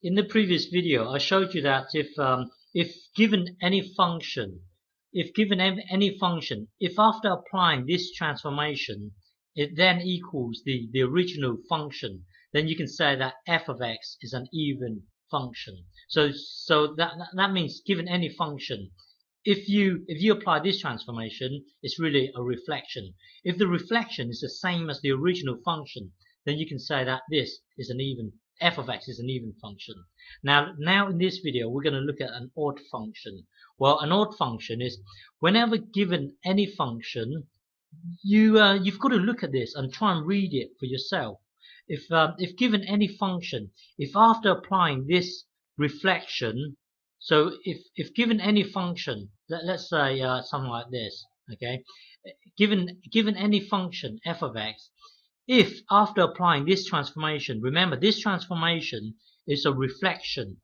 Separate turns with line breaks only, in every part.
In the previous video, I showed you that if given any function, if after applying this transformation, it then equals the original function, then you can say that f of x is an even function. So that means given any function, if you apply this transformation, it's really a reflection. If the reflection is the same as the original function, then you can say that this is an even f of x is an even function. Now in this video, we're going to look at an odd function. Well, an odd function is whenever given any function, you've got to look at this and try and read it for yourself. If given any function, if after applying this reflection, so if given any function, let's say something like this, okay, given any function f of x, if after applying this transformation, remember this transformation is a reflection,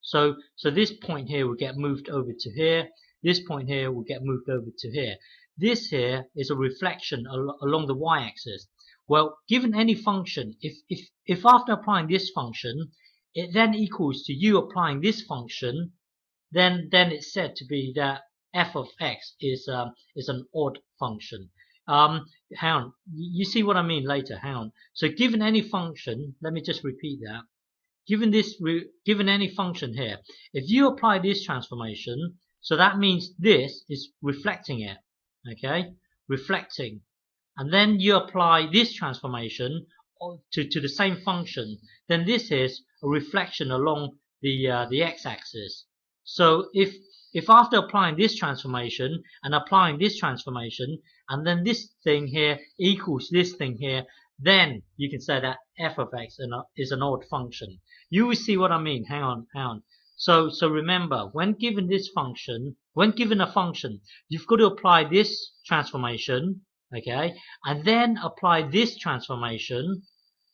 so this point here will get moved over to here, this point here will get moved over to here, this here is a reflection along the y-axis. Well, given any function, if after applying this function, it then equals to you applying this function, then it's said to be that f of x is an odd function. Hang on, you see what I mean later. Hang on. So given any function, let me just repeat that. Given any function here, if you apply this transformation, so that means this is reflecting it, okay, reflecting, and then you apply this transformation to the same function, then this is a reflection along the x-axis. So if after applying this transformation and applying this transformation, and then this thing here equals this thing here, then you can say that f of x is an odd function. You will see what I mean. Hang on. So remember, when given a function, you've got to apply this transformation, okay, and then apply this transformation,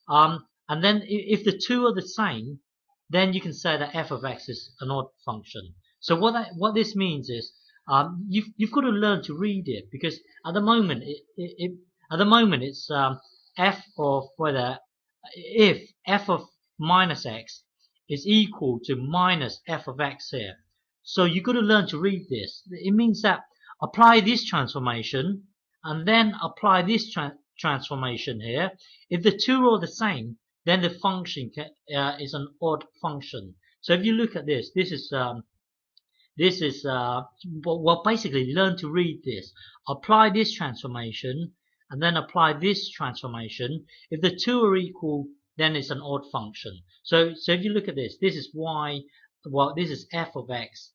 and then if the two are the same, then you can say that f of x is an odd function. So what this means is you've got to learn to read it, because at the moment it's f of if f of minus x is equal to minus f of x here. So you've got to learn to read this. It means that apply this transformation and then apply this transformation here. If the two are the same, then the function is an odd function. So if you look at this, this is well, basically learn to read this. Apply this transformation and then apply this transformation. If the two are equal, then it's an odd function. So if you look at this, this is y, well, this is f of x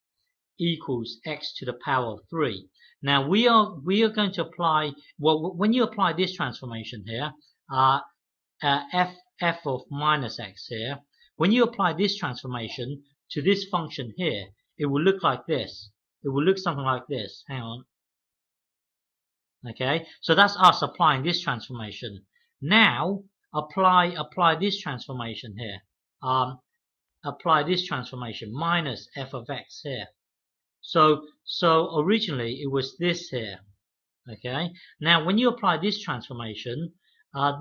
equals x to the power of 3. Now we are going to apply, well, when you apply this transformation here, f of minus x here, when you apply this transformation to this function here, it will look like this. It will look something like this. Hang on. Okay, so that's us applying this transformation. Now apply this transformation here. Apply this transformation minus f of x here. So originally it was this here. Okay, now when you apply this transformation,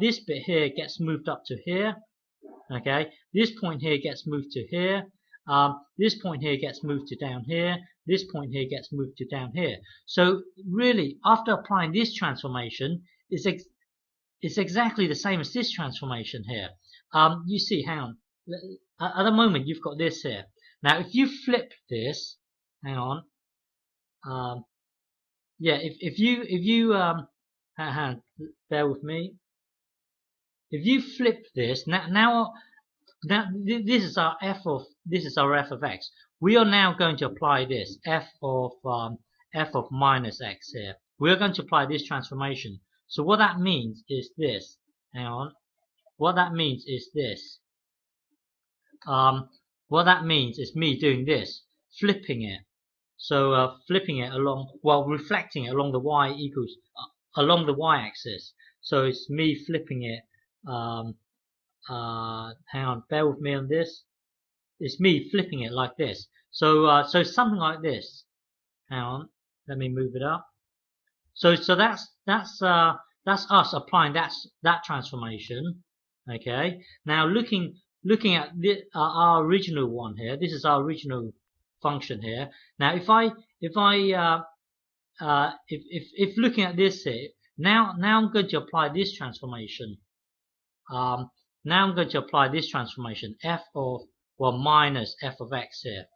this bit here gets moved up to here. Okay, this point here gets moved to here. This point here gets moved to down here. This point here gets moved to down here. So really, after applying this transformation, it's exactly the same as this transformation here. You see, hang on. At the moment, you've got this here. Now, if you flip this, hang on. Yeah, if you bear with me. If you flip this now this is our f of x. We are now going to apply this f of minus x here. We are going to apply this transformation. So what that means is this. Hang on. What that means is this. What that means is me doing this, flipping it. So flipping it along, well, reflecting it along the along the y-axis. So it's me flipping it. Hang on, bear with me on this. It's me flipping it like this. So something like this. Hang on, let me move it up. So that's us applying that transformation. Okay. Now looking looking at our original one here, this is our original function here. Now, if looking at this here, now I'm going to apply this transformation. Now I'm going to apply this transformation, f of, well, minus f of x here.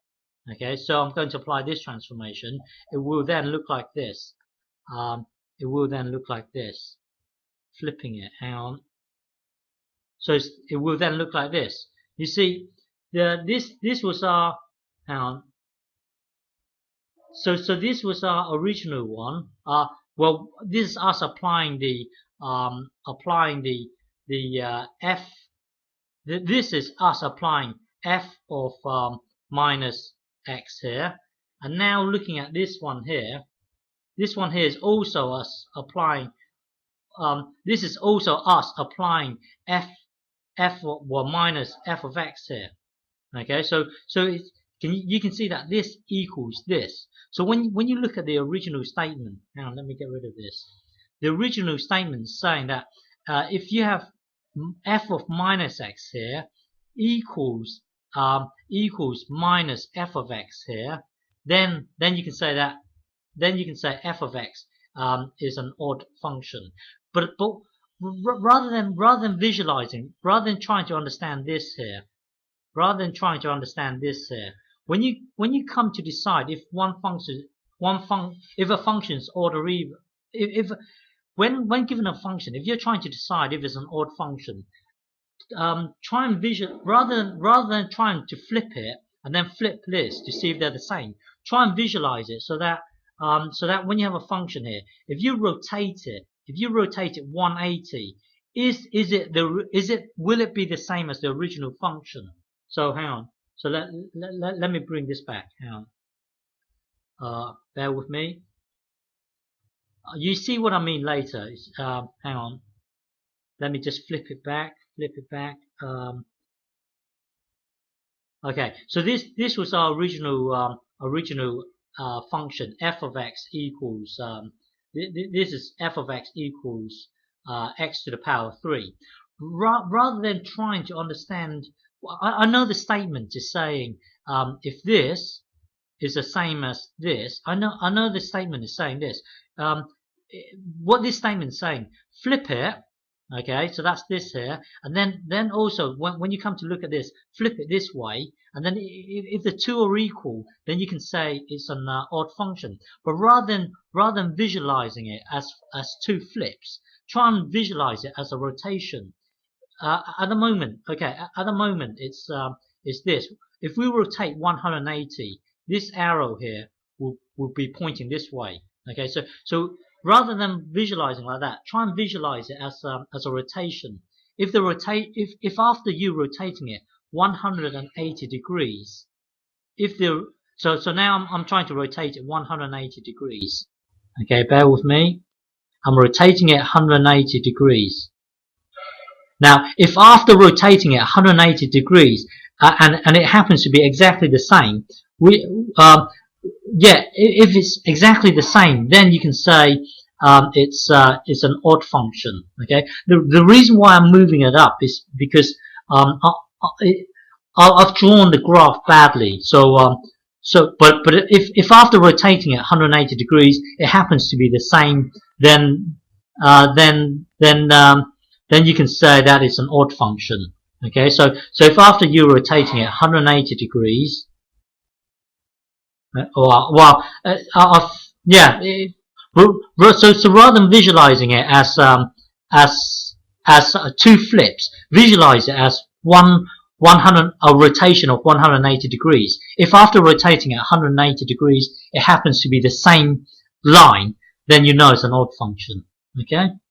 Okay, so I'm going to apply this transformation. It will then look like this. It will then look like this. Flipping it, hang on. So it will then look like this. You see, this was our, hang on. So this was our original one. Well, this is us applying the f. This is us applying f of minus x here. And now looking at this one here is also us applying. This is also us applying f minus f of x here. Okay, so you can see that this equals this. So when you look at the original statement, now let me get rid of this. The original statement is saying that if you have f of minus x here equals minus f of x here, then you can say that f of x is an odd function. But rather than visualizing, rather than trying to understand this here, when you come to decide if if a function is odd or even, when given a function, if you're trying to decide if it's an odd function, try and rather than trying to flip it and then flip this to see if they're the same, try and visualize it so that when you have a function here, if you rotate it 180, will it be the same as the original function? So hang on. So let me bring this back. Hang on. Bear with me. You see what I mean later. Hang on. Let me just flip it back. Okay. So this was our original function. F of x equals. This is f of x equals x to the power 3. Rather than trying to understand, I know the statement is saying if this is the same as this. I know the statement is saying this. What this statement is saying, flip it. Okay, so that's this here, and then also when you come to look at this, flip it this way, and then if the two are equal, then you can say it's an odd function. But rather than visualizing it as two flips, try and visualize it as a rotation. At the moment, it's this. If we rotate 180, this arrow here will be pointing this way. Okay, so rather than visualizing like that, try and visualize it as a rotation. If after you rotating it 180 degrees, so now I'm trying to rotate it 180 degrees. Okay, bear with me. I'm rotating it 180 degrees. Now, if after rotating it 180 degrees, and it happens to be exactly the same, if it's exactly the same, then you can say it's an odd function. Okay. The reason why I'm moving it up is because I've drawn the graph badly. But if after rotating it 180 degrees, it happens to be the same, then you can say that it's an odd function. Okay. So if after you're rotating it 180 degrees, so rather than visualizing it as two flips, visualize it as a rotation of 180 degrees. If after rotating it 180 degrees, it happens to be the same line, then you know it's an odd function. Okay.